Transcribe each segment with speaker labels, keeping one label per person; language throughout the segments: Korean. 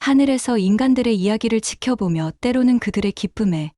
Speaker 1: 하늘에서 인간들의 이야기를 지켜보며 때로는 그들의 기쁨에,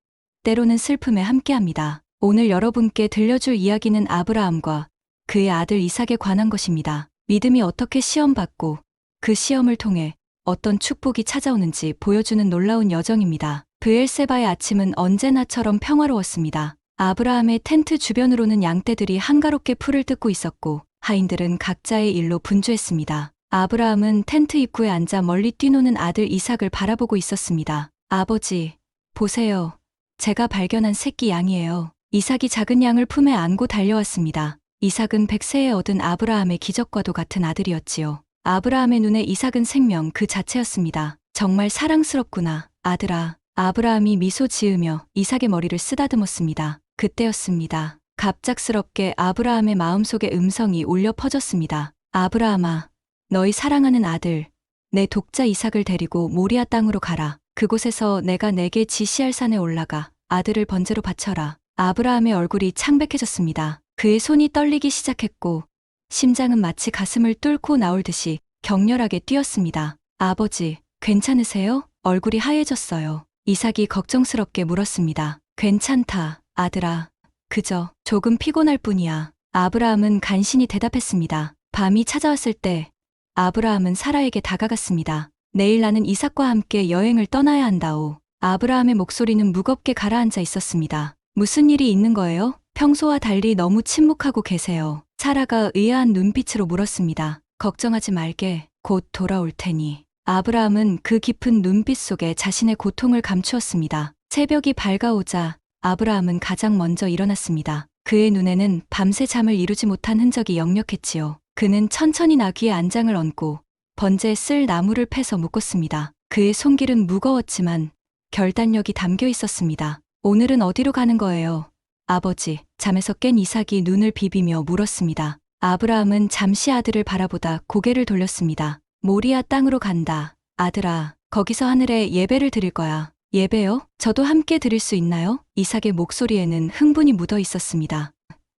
Speaker 1: 때로는 슬픔에 함께합니다. 오늘 여러분께 들려줄 이야기는 아브라함과 그의 아들 이삭에 관한 것입니다. 믿음이 어떻게 시험받고 그 시험을 통해 어떤 축복이 찾아오는지 보여주는 놀라운 여정입니다. 브엘세바의 아침은 언제나처럼 평화로웠습니다. 아브라함의 텐트 주변으로는 양떼들이 한가롭게 풀을 뜯고 있었고 하인들은 각자의 일로 분주했습니다. 아브라함은 텐트 입구에 앉아 멀리 뛰노는 아들 이삭을 바라보고 있었습니다. 아버지, 보세요. 제가 발견한 새끼 양이에요. 이삭이 작은 양을 품에 안고 달려왔습니다. 이삭은 100세에 얻은 아브라함의 기적과도 같은 아들이었지요. 아브라함의 눈에 이삭은 생명 그 자체였습니다. 정말 사랑스럽구나, 아들아. 아브라함이 미소 지으며 이삭의 머리를 쓰다듬었습니다. 그때였습니다. 갑작스럽게 아브라함의 마음속에 음성이 울려 퍼졌습니다. 아브라함아, 너희 사랑하는 아들, 내 독자 이삭을 데리고 모리아 땅으로 가라. 그곳에서 내가 내게 지시할 산에 올라가 아들을 번제로 바쳐라. 아브라함의 얼굴이 창백해졌습니다. 그의 손이 떨리기 시작했고 심장은 마치 가슴을 뚫고 나올 듯이 격렬하게 뛰었습니다. 아버지, 괜찮으세요? 얼굴이 하얘졌어요. 이삭이 걱정스럽게 물었습니다. 괜찮다, 아들아. 그저 조금 피곤할 뿐이야. 아브라함은 간신히 대답했습니다. 밤이 찾아왔을 때 아브라함은 사라에게 다가갔습니다. 내일 나는 이삭과 함께 여행을 떠나야 한다오. 아브라함의 목소리는 무겁게 가라앉아 있었습니다. 무슨 일이 있는 거예요? 평소와 달리 너무 침묵하고 계세요. 사라가 의아한 눈빛으로 물었습니다. 걱정하지 말게. 곧 돌아올 테니. 아브라함은 그 깊은 눈빛 속에 자신의 고통을 감추었습니다. 새벽이 밝아오자 아브라함은 가장 먼저 일어났습니다. 그의 눈에는 밤새 잠을 이루지 못한 흔적이 역력했지요. 그는 천천히 나귀의 안장을 얹고 번제에 쓸 나무를 패서 묶었습니다. 그의 손길은 무거웠지만 결단력이 담겨 있었습니다. 오늘은 어디로 가는 거예요? 아버지, 잠에서 깬 이삭이 눈을 비비며 물었습니다. 아브라함은 잠시 아들을 바라보다 고개를 돌렸습니다. 모리아 땅으로 간다. 아들아, 거기서 하늘에 예배를 드릴 거야. 예배요? 저도 함께 드릴 수 있나요? 이삭의 목소리에는 흥분이 묻어 있었습니다.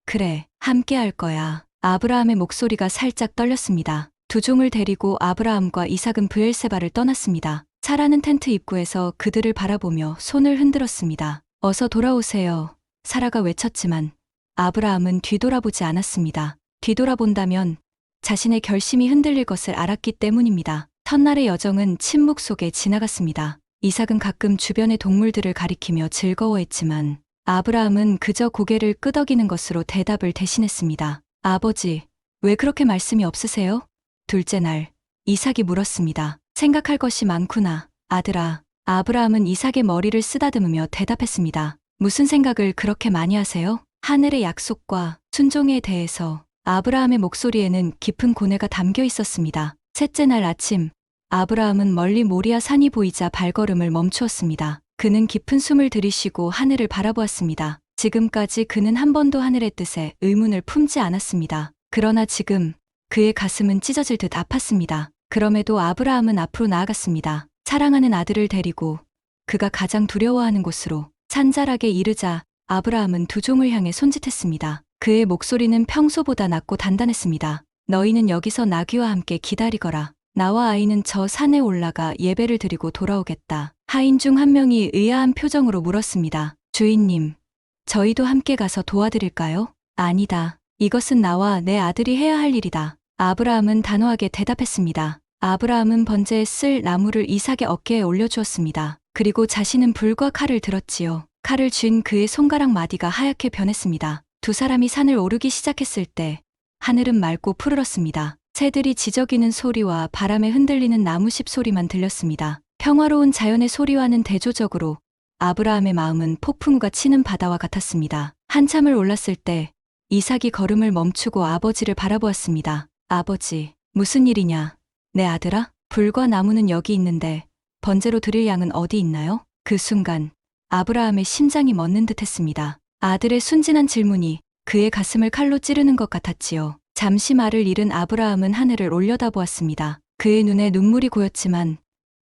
Speaker 1: 그래, 함께 할 거야. 아브라함의 목소리가 살짝 떨렸습니다. 두 종을 데리고 아브라함과 이삭은 브엘세바를 떠났습니다. 사라는 텐트 입구에서 그들을 바라보며 손을 흔들었습니다. 어서 돌아오세요. 사라가 외쳤지만 아브라함은 뒤돌아보지 않았습니다. 뒤돌아본다면 자신의 결심이 흔들릴 것을 알았기 때문입니다. 첫날의 여정은 침묵 속에 지나갔습니다. 이삭은 가끔 주변의 동물들을 가리키며 즐거워했지만 아브라함은 그저 고개를 끄덕이는 것으로 대답을 대신했습니다. 아버지, 왜 그렇게 말씀이 없으세요? 둘째 날, 이삭이 물었습니다. 생각할 것이 많구나, 아들아. 아브라함은 이삭의 머리를 쓰다듬으며 대답했습니다. 무슨 생각을 그렇게 많이 하세요? 하늘의 약속과 순종에 대해서. 아브라함의 목소리에는 깊은 고뇌가 담겨 있었습니다. 셋째 날 아침, 아브라함은 멀리 모리아 산이 보이자 발걸음을 멈추었습니다. 그는 깊은 숨을 들이쉬고 하늘을 바라보았습니다. 지금까지 그는 한 번도 하늘의 뜻에 의문을 품지 않았습니다. 그러나 지금 그의 가슴은 찢어질 듯 아팠습니다. 그럼에도 아브라함은 앞으로 나아갔습니다. 사랑하는 아들을 데리고 그가 가장 두려워하는 곳으로. 산자락에 이르자 아브라함은 두 종을 향해 손짓했습니다. 그의 목소리는 평소보다 낮고 단단했습니다. 너희는 여기서 나귀와 함께 기다리거라. 나와 아이는 저 산에 올라가 예배를 드리고 돌아오겠다. 하인 중 한 명이 의아한 표정으로 물었습니다. 주인님, 저희도 함께 가서 도와드릴까요? 아니다. 이것은 나와 내 아들이 해야 할 일이다. 아브라함은 단호하게 대답했습니다. 아브라함은 번제에 쓸 나무를 이삭의 어깨에 올려주었습니다. 그리고 자신은 불과 칼을 들었지요. 칼을 쥔 그의 손가락 마디가 하얗게 변했습니다. 두 사람이 산을 오르기 시작했을 때 하늘은 맑고 푸르렀습니다. 새들이 지저귀는 소리와 바람에 흔들리는 나무십 소리만 들렸습니다. 평화로운 자연의 소리와는 대조적으로 아브라함의 마음은 폭풍우가 치는 바다와 같았습니다. 한참을 올랐을 때 이삭이 걸음을 멈추고 아버지를 바라보았습니다. 아버지, 무슨 일이냐? 내 아들아? 불과 나무는 여기 있는데 번제로 드릴 양은 어디 있나요? 그 순간 아브라함의 심장이 멎는 듯했습니다. 아들의 순진한 질문이 그의 가슴을 칼로 찌르는 것 같았지요. 잠시 말을 잃은 아브라함은 하늘을 올려다보았습니다. 그의 눈에 눈물이 고였지만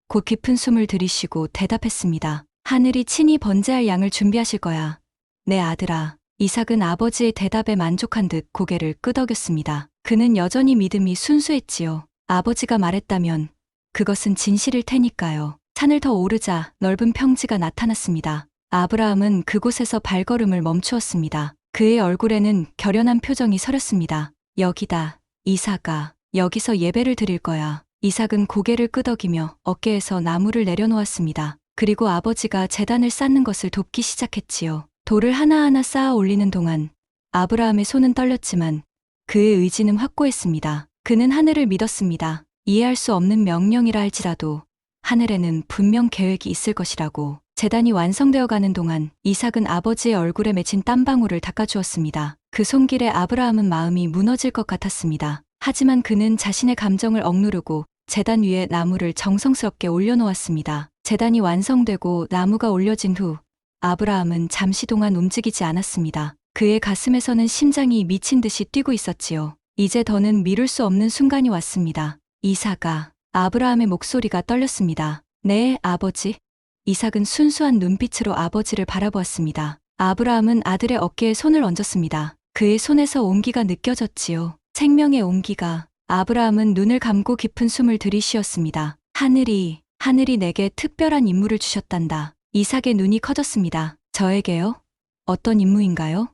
Speaker 1: 곧 깊은 숨을 들이쉬고 대답했습니다. 하늘이 친히 번제할 양을 준비하실 거야. 내 아들아. 이삭은 아버지의 대답에 만족한 듯 고개를 끄덕였습니다. 그는 여전히 믿음이 순수했지요. 아버지가 말했다면 그것은 진실일 테니까요. 산을 더 오르자 넓은 평지가 나타났습니다. 아브라함은 그곳에서 발걸음을 멈추었습니다. 그의 얼굴에는 결연한 표정이 서렸습니다. 여기다, 이삭아. 여기서 예배를 드릴 거야. 이삭은 고개를 끄덕이며 어깨에서 나무를 내려놓았습니다. 그리고 아버지가 제단을 쌓는 것을 돕기 시작했지요. 돌을 하나하나 쌓아 올리는 동안 아브라함의 손은 떨렸지만 그의 의지는 확고했습니다. 그는 하늘을 믿었습니다. 이해할 수 없는 명령이라 할지라도 하늘에는 분명 계획이 있을 것이라고. 제단이 완성되어 가는 동안 이삭은 아버지의 얼굴에 맺힌 땀방울을 닦아주었습니다. 그 손길에 아브라함은 마음이 무너질 것 같았습니다. 하지만 그는 자신의 감정을 억누르고 제단 위에 나무를 정성스럽게 올려놓았습니다. 제단이 완성되고 나무가 올려진 후 아브라함은 잠시 동안 움직이지 않았습니다. 그의 가슴에서는 심장이 미친 듯이 뛰고 있었지요. 이제 더는 미룰 수 없는 순간이 왔습니다. 이삭아. 아브라함의 목소리가 떨렸습니다. 네, 아버지. 이삭은 순수한 눈빛으로 아버지를 바라보았습니다. 아브라함은 아들의 어깨에 손을 얹었습니다. 그의 손에서 온기가 느껴졌지요. 생명의 온기가. 아브라함은 눈을 감고 깊은 숨을 들이쉬었습니다. 하늘이 내게 특별한 임무를 주셨단다. 이삭의 눈이 커졌습니다. 저에게요? 어떤 임무인가요?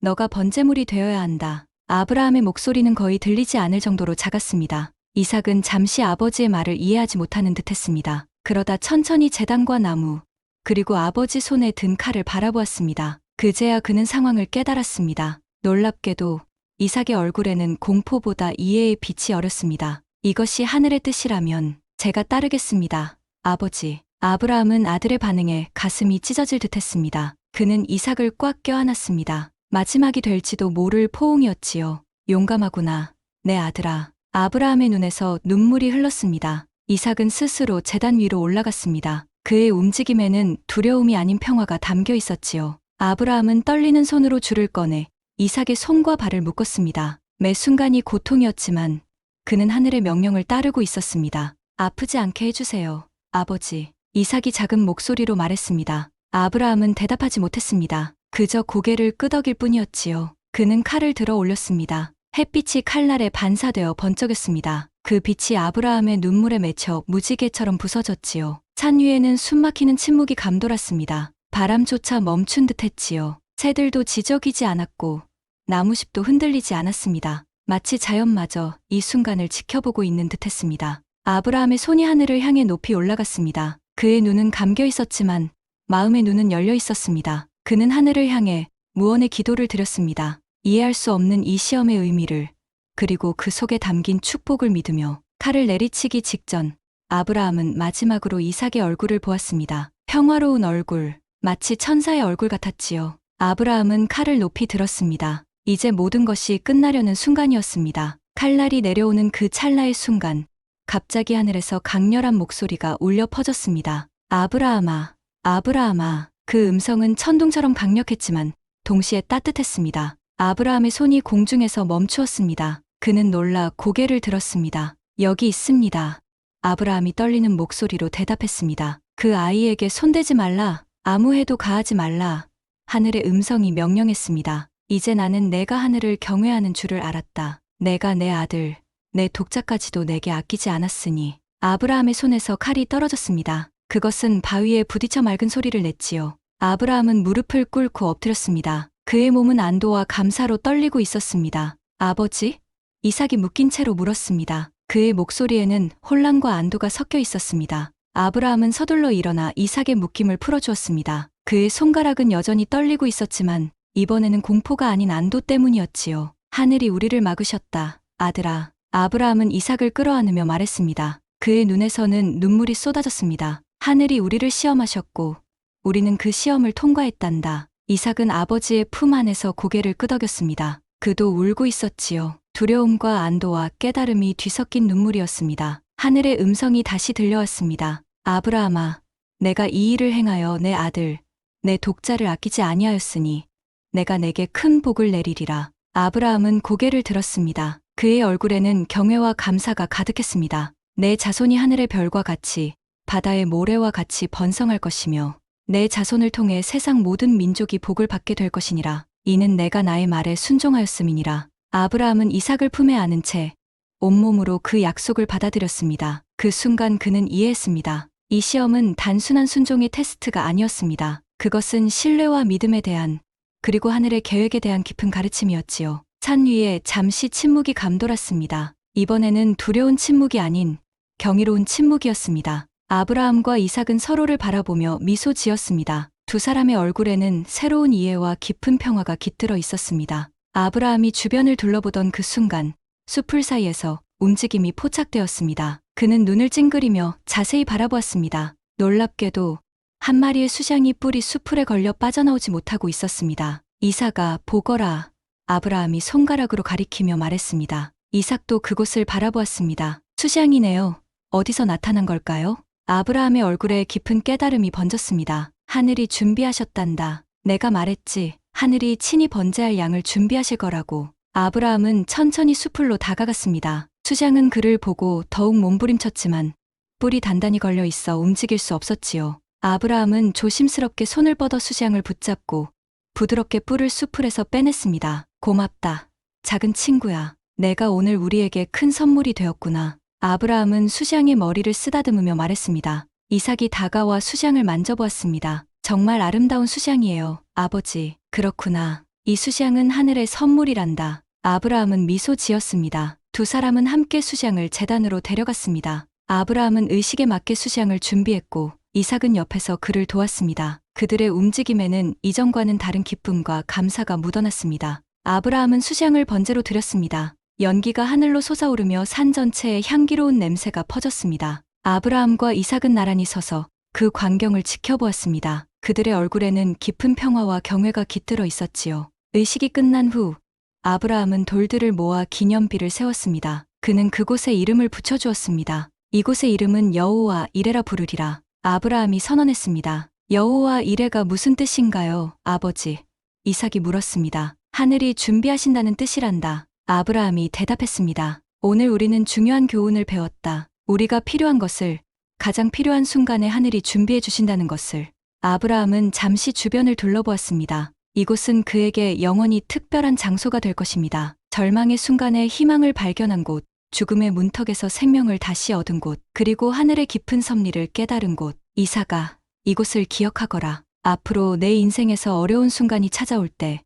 Speaker 1: 너가 번제물이 되어야 한다. 아브라함의 목소리는 거의 들리지 않을 정도로 작았습니다. 이삭은 잠시 아버지의 말을 이해하지 못하는 듯했습니다. 그러다 천천히 제단과 나무, 그리고 아버지 손에 든 칼을 바라보았습니다. 그제야 그는 상황을 깨달았습니다. 놀랍게도 이삭의 얼굴에는 공포보다 이해의 빛이 어렸습니다. 이것이 하늘의 뜻이라면 제가 따르겠습니다. 아버지. 아브라함은 아들의 반응에 가슴이 찢어질 듯했습니다. 그는 이삭을 꽉 껴안았습니다. 마지막이 될지도 모를 포옹이었지요. 용감하구나, 내 아들아. 아브라함의 눈에서 눈물이 흘렀습니다. 이삭은 스스로 제단 위로 올라갔습니다. 그의 움직임에는 두려움이 아닌 평화가 담겨 있었지요. 아브라함은 떨리는 손으로 줄을 꺼내 이삭의 손과 발을 묶었습니다. 매 순간이 고통이었지만 그는 하늘의 명령을 따르고 있었습니다. 아프지 않게 해주세요, 아버지. 이삭이 작은 목소리로 말했습니다. 아브라함은 대답하지 못했습니다. 그저 고개를 끄덕일 뿐이었지요. 그는 칼을 들어 올렸습니다. 햇빛이 칼날에 반사되어 번쩍였습니다. 그 빛이 아브라함의 눈물에 맺혀 무지개처럼 부서졌지요. 산 위에는 숨막히는 침묵이 감돌았습니다. 바람조차 멈춘 듯했지요. 새들도 지저귀지 않았고 나무잎도 흔들리지 않았습니다. 마치 자연마저 이 순간을 지켜보고 있는 듯했습니다. 아브라함의 손이 하늘을 향해 높이 올라갔습니다. 그의 눈은 감겨 있었지만 마음의 눈은 열려 있었습니다. 그는 하늘을 향해 무언의 기도를 드렸습니다. 이해할 수 없는 이 시험의 의미를, 그리고 그 속에 담긴 축복을 믿으며 칼을 내리치기 직전 아브라함은 마지막으로 이삭의 얼굴을 보았습니다. 평화로운 얼굴, 마치 천사의 얼굴 같았지요. 아브라함은 칼을 높이 들었습니다. 이제 모든 것이 끝나려는 순간이었습니다. 칼날이 내려오는 그 찰나의 순간, 갑자기 하늘에서 강렬한 목소리가 울려 퍼졌습니다. 아브라함아, 아브라함아. 그 음성은 천둥처럼 강력했지만 동시에 따뜻했습니다. 아브라함의 손이 공중에서 멈추었습니다. 그는 놀라 고개를 들었습니다. 여기 있습니다. 아브라함이 떨리는 목소리로 대답했습니다. 그 아이에게 손대지 말라. 아무 해도 가하지 말라. 하늘의 음성이 명령했습니다. 이제 나는 내가 하늘을 경외하는 줄을 알았다. 내가 내 아들, 내 독자까지도 내게 아끼지 않았으니. 아브라함의 손에서 칼이 떨어졌습니다. 그것은 바위에 부딪혀 맑은 소리를 냈지요. 아브라함은 무릎을 꿇고 엎드렸습니다. 그의 몸은 안도와 감사로 떨리고 있었습니다. 아버지? 이삭이 묶인 채로 물었습니다. 그의 목소리에는 혼란과 안도가 섞여 있었습니다. 아브라함은 서둘러 일어나 이삭의 묶임을 풀어주었습니다. 그의 손가락은 여전히 떨리고 있었지만 이번에는 공포가 아닌 안도 때문이었지요. 하늘이 우리를 막으셨다, 아들아. 아브라함은 이삭을 끌어안으며 말했습니다. 그의 눈에서는 눈물이 쏟아졌습니다. 하늘이 우리를 시험하셨고 우리는 그 시험을 통과했단다. 이삭은 아버지의 품 안에서 고개를 끄덕였습니다. 그도 울고 있었지요. 두려움과 안도와 깨달음이 뒤섞인 눈물이었습니다. 하늘의 음성이 다시 들려왔습니다. 아브라함아, 내가 이 일을 행하여 내 아들, 내 독자를 아끼지 아니하였으니 내가 내게 큰 복을 내리리라. 아브라함은 고개를 들었습니다. 그의 얼굴에는 경외와 감사가 가득했습니다. 내 자손이 하늘의 별과 같이 바다의 모래와 같이 번성할 것이며 내 자손을 통해 세상 모든 민족이 복을 받게 될 것이니라. 이는 내가 나의 말에 순종하였음이니라. 아브라함은 이삭을 품에 안은 채 온몸으로 그 약속을 받아들였습니다. 그 순간 그는 이해했습니다. 이 시험은 단순한 순종의 테스트가 아니었습니다. 그것은 신뢰와 믿음에 대한, 그리고 하늘의 계획에 대한 깊은 가르침이었지요. 산 위에 잠시 침묵이 감돌았습니다. 이번에는 두려운 침묵이 아닌 경이로운 침묵이었습니다. 아브라함과 이삭은 서로를 바라보며 미소 지었습니다. 두 사람의 얼굴에는 새로운 이해와 깊은 평화가 깃들어 있었습니다. 아브라함이 주변을 둘러보던 그 순간 숲풀 사이에서 움직임이 포착되었습니다. 그는 눈을 찡그리며 자세히 바라보았습니다. 놀랍게도 한 마리의 수장이 뿔이 숲풀에 걸려 빠져나오지 못하고 있었습니다. 이삭아, 보거라. 아브라함이 손가락으로 가리키며 말했습니다. 이삭도 그곳을 바라보았습니다. 수장이네요. 어디서 나타난 걸까요? 아브라함의 얼굴에 깊은 깨달음이 번졌습니다. 하늘이 준비하셨단다. 내가 말했지. 하늘이 친히 번제할 양을 준비하실 거라고. 아브라함은 천천히 숲으로 다가갔습니다. 수장은 그를 보고 더욱 몸부림쳤지만 뿔이 단단히 걸려 있어 움직일 수 없었지요. 아브라함은 조심스럽게 손을 뻗어 수장을 붙잡고 부드럽게 뿔을 숲풀에서 빼냈습니다. 고맙다. 작은 친구야. 내가 오늘 우리에게 큰 선물이 되었구나. 아브라함은 수장의 머리를 쓰다듬으며 말했습니다. 이삭이 다가와 수장을 만져보았습니다. 정말 아름다운 수장이에요, 아버지. 그렇구나. 이 수장은 하늘의 선물이란다. 아브라함은 미소 지었습니다. 두 사람은 함께 수장을 제단으로 데려갔습니다. 아브라함은 의식에 맞게 수장을 준비했고 이삭은 옆에서 그를 도왔습니다. 그들의 움직임에는 이전과는 다른 기쁨과 감사가 묻어났습니다. 아브라함은 수장을 번제로 드렸습니다. 연기가 하늘로 솟아오르며 산 전체에 향기로운 냄새가 퍼졌습니다. 아브라함과 이삭은 나란히 서서 그 광경을 지켜보았습니다. 그들의 얼굴에는 깊은 평화와 경외가 깃들어 있었지요. 의식이 끝난 후 아브라함은 돌들을 모아 기념비를 세웠습니다. 그는 그곳에 이름을 붙여주었습니다. 이곳의 이름은 여호와 이레라 부르리라. 아브라함이 선언했습니다. 여호와 이레가 무슨 뜻인가요, 아버지? 이삭이 물었습니다. 하늘이 준비하신다는 뜻이란다. 아브라함이 대답했습니다. 오늘 우리는 중요한 교훈을 배웠다. 우리가 필요한 것을, 가장 필요한 순간에 하늘이 준비해 주신다는 것을. 아브라함은 잠시 주변을 둘러보았습니다. 이곳은 그에게 영원히 특별한 장소가 될 것입니다. 절망의 순간에 희망을 발견한 곳, 죽음의 문턱에서 생명을 다시 얻은 곳, 그리고 하늘의 깊은 섭리를 깨달은 곳. 이삭아, 이곳을 기억하거라. 앞으로 내 인생에서 어려운 순간이 찾아올 때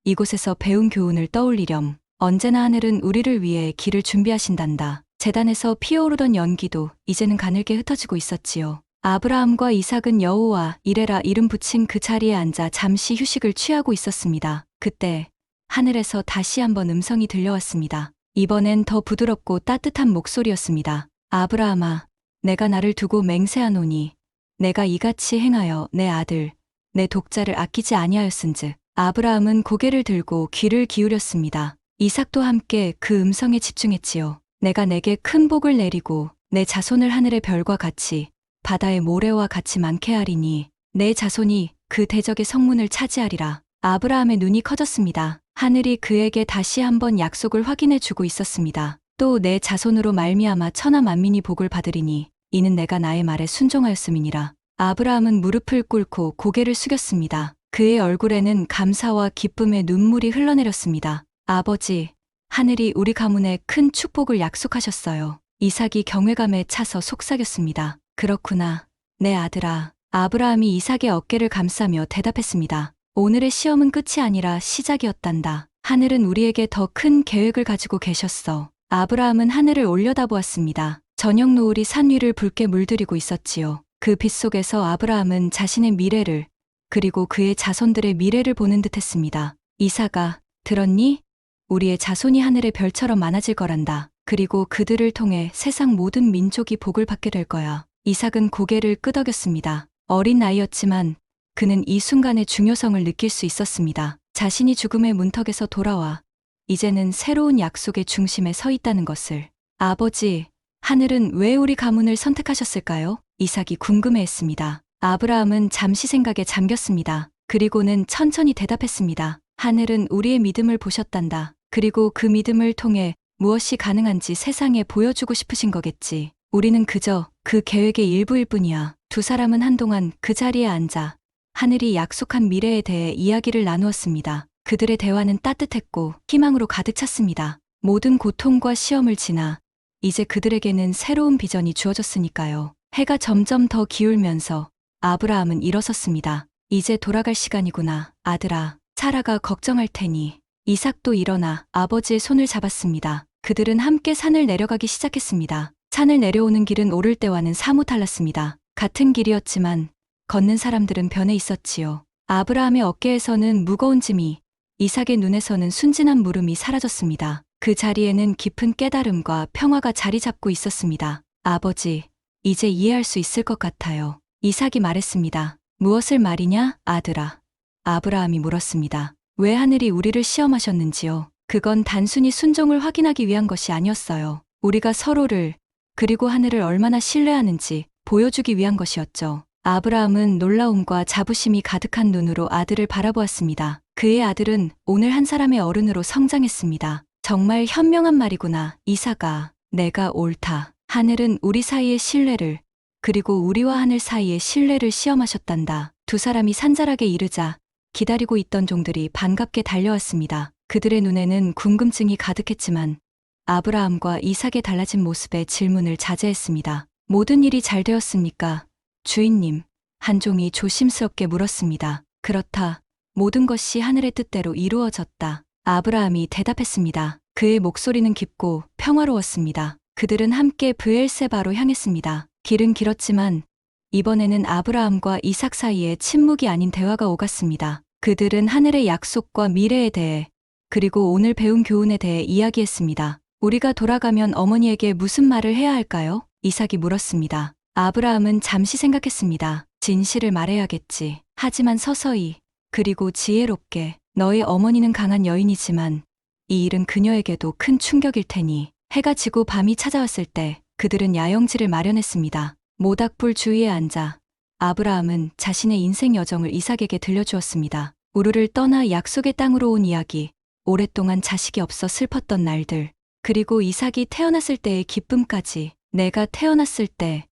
Speaker 1: 이곳에서 배운 교훈을 떠올리렴. 언제나 하늘은 우리를 위해 길을 준비하신단다. 제단에서 피어오르던 연기도 이제는 가늘게 흩어지고 있었지요. 아브라함과 이삭은 여호와 이레라 이름 붙인 그 자리에 앉아 잠시 휴식을 취하고 있었습니다. 그때 하늘에서 다시 한번 음성이 들려왔습니다. 이번엔 더 부드럽고 따뜻한 목소리였습니다. 아브라함아, 내가 나를 두고 맹세하노니 내가 이같이 행하여 내 아들, 내 독자를 아끼지 아니하였은즉. 아브라함은 고개를 들고 귀를 기울였습니다. 이삭도 함께 그 음성에 집중했지요. 내가 내게 큰 복을 내리고 내 자손을 하늘의 별과 같이 바다의 모래와 같이 많게 하리니 내 자손이 그 대적의 성문을 차지하리라. 아브라함의 눈이 커졌습니다. 하늘이 그에게 다시 한번 약속을 확인해 주고 있었습니다. 또 내 자손으로 말미암아 천하 만민이 복을 받으리니 이는 내가 나의 말에 순종하였음이니라. 아브라함은 무릎을 꿇고 고개를 숙였습니다. 그의 얼굴에는 감사와 기쁨의 눈물이 흘러내렸습니다. 아버지, 하늘이 우리 가문에 큰 축복을 약속하셨어요. 이삭이 경외감에 차서 속삭였습니다. 그렇구나, 내 아들아. 아브라함이 이삭의 어깨를 감싸며 대답했습니다. 오늘의 시험은 끝이 아니라 시작이었단다. 하늘은 우리에게 더 큰 계획을 가지고 계셨어. 아브라함은 하늘을 올려다보았습니다. 저녁 노을이 산 위를 붉게 물들이고 있었지요. 그 빛 속에서 아브라함은 자신의 미래를, 그리고 그의 자손들의 미래를 보는 듯했습니다. 이삭아, 들었니? 우리의 자손이 하늘의 별처럼 많아질 거란다. 그리고 그들을 통해 세상 모든 민족이 복을 받게 될 거야. 이삭은 고개를 끄덕였습니다. 어린 나이였지만 그는 이 순간의 중요성을 느낄 수 있었습니다. 자신이 죽음의 문턱에서 돌아와 이제는 새로운 약속의 중심에 서 있다는 것을. 아버지, 하늘은 왜 우리 가문을 선택하셨을까요? 이삭이 궁금해했습니다. 아브라함은 잠시 생각에 잠겼습니다. 그리고는 천천히 대답했습니다. 하늘은 우리의 믿음을 보셨단다. 그리고 그 믿음을 통해 무엇이 가능한지 세상에 보여주고 싶으신 거겠지. 우리는 그저 그 계획의 일부일 뿐이야. 두 사람은 한동안 그 자리에 앉아 하늘이 약속한 미래에 대해 이야기를 나누었습니다. 그들의 대화는 따뜻했고 희망으로 가득 찼습니다. 모든 고통과 시험을 지나 이제 그들에게는 새로운 비전이 주어졌으니까요. 해가 점점 더 기울면서 아브라함은 일어섰습니다. 이제 돌아갈 시간이구나, 아들아. 사라가 걱정할 테니. 이삭도 일어나 아버지의 손을 잡았습니다. 그들은 함께 산을 내려가기 시작했습니다. 산을 내려오는 길은 오를 때와는 사뭇 달랐습니다. 같은 길이었지만 걷는 사람들은 변해 있었지요. 아브라함의 어깨에서는 무거운 짐이, 이삭의 눈에서는 순진한 물음이 사라졌습니다. 그 자리에는 깊은 깨달음과 평화가 자리 잡고 있었습니다. 아버지, 이제 이해할 수 있을 것 같아요. 이삭이 말했습니다. 무엇을 말이냐, 아들아? 아브라함이 물었습니다. 왜 하늘이 우리를 시험하셨는지요? 그건 단순히 순종을 확인하기 위한 것이 아니었어요. 우리가 서로를, 그리고 하늘을 얼마나 신뢰하는지 보여주기 위한 것이었죠. 아브라함은 놀라움과 자부심이 가득한 눈으로 아들을 바라보았습니다. 그의 아들은 오늘 한 사람의 어른으로 성장했습니다. 정말 현명한 말이구나, 이삭아. 내가 옳다. 하늘은 우리 사이의 신뢰를, 그리고 우리와 하늘 사이의 신뢰를 시험하셨단다. 두 사람이 산자락에 이르자 기다리고 있던 종들이 반갑게 달려왔습니다. 그들의 눈에는 궁금증이 가득했지만 아브라함과 이삭의 달라진 모습에 질문을 자제했습니다. 모든 일이 잘 되었습니까? 주인님, 한 종이 조심스럽게 물었습니다. 그렇다. 모든 것이 하늘의 뜻대로 이루어졌다. 아브라함이 대답했습니다. 그의 목소리는 깊고 평화로웠습니다. 그들은 함께 브엘세바로 향했습니다. 길은 길었지만 이번에는 아브라함과 이삭 사이에 침묵이 아닌 대화가 오갔습니다. 그들은 하늘의 약속과 미래에 대해, 그리고 오늘 배운 교훈에 대해 이야기했습니다. 우리가 돌아가면 어머니에게 무슨 말을 해야 할까요? 이삭이 물었습니다. 아브라함은 잠시 생각했습니다. 진실을 말해야겠지. 하지만 서서히, 그리고 지혜롭게. 너의 어머니는 강한 여인이지만 이 일은 그녀에게도 큰 충격일 테니. 해가 지고 밤이 찾아왔을 때 그들은 야영지를 마련했습니다. 모닥불 주위에 앉아 아브라함은 자신의 인생 여정을 이삭에게 들려주었습니다. 우르를 떠나 약속의 땅으로 온 이야기, 오랫동안 자식이 없어 슬펐던 날들, 그리고 이삭이 태어났을 때의 기쁨까지. 내가 태어났을 때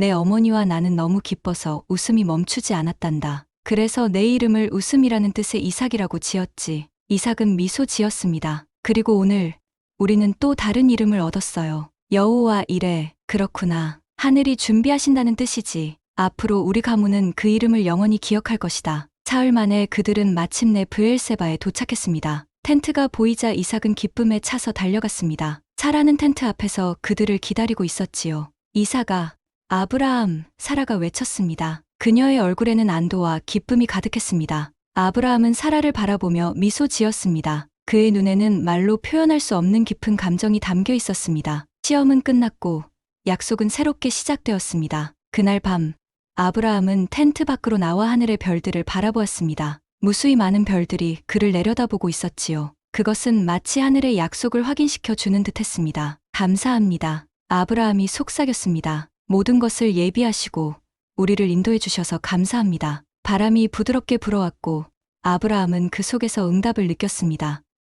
Speaker 1: 내 어머니와 나는 너무 기뻐서 웃음이 멈추지 않았단다. 그래서 내 이름을 웃음이라는 뜻의 이삭이라고 지었지. 이삭은 미소 지었습니다. 그리고 오늘 우리는 또 다른 이름을 얻었어요. 여호와 이레. 그렇구나. 하늘이 준비하신다는 뜻이지. 앞으로 우리 가문은 그 이름을 영원히 기억할 것이다. 사흘 만에 그들은 마침내 브엘세바에 도착했습니다. 텐트가 보이자 이삭은 기쁨에 차서 달려갔습니다. 사라는 텐트 앞에서 그들을 기다리고 있었지요. 이삭아, 아브라함, 사라가 외쳤습니다. 그녀의 얼굴에는 안도와 기쁨이 가득했습니다. 아브라함은 사라를 바라보며 미소 지었습니다. 그의 눈에는 말로 표현할 수 없는 깊은 감정이 담겨 있었습니다. 시험은 끝났고 약속은 새롭게 시작되었습니다. 그날 밤, 아브라함은 텐트 밖으로 나와 하늘의 별들을 바라보았습니다. 무수히 많은 별들이 그를 내려다보고 있었지요. 그것은 마치 하늘의 약속을 확인시켜 주는 듯했습니다. 감사합니다. 아브라함이 속삭였습니다. 모든 것을 예비하시고 우리를 인도해 주셔서 감사합니다. 바람이 부드럽게 불어왔고 아브라함은 그 속에서 응답을 느꼈습니다.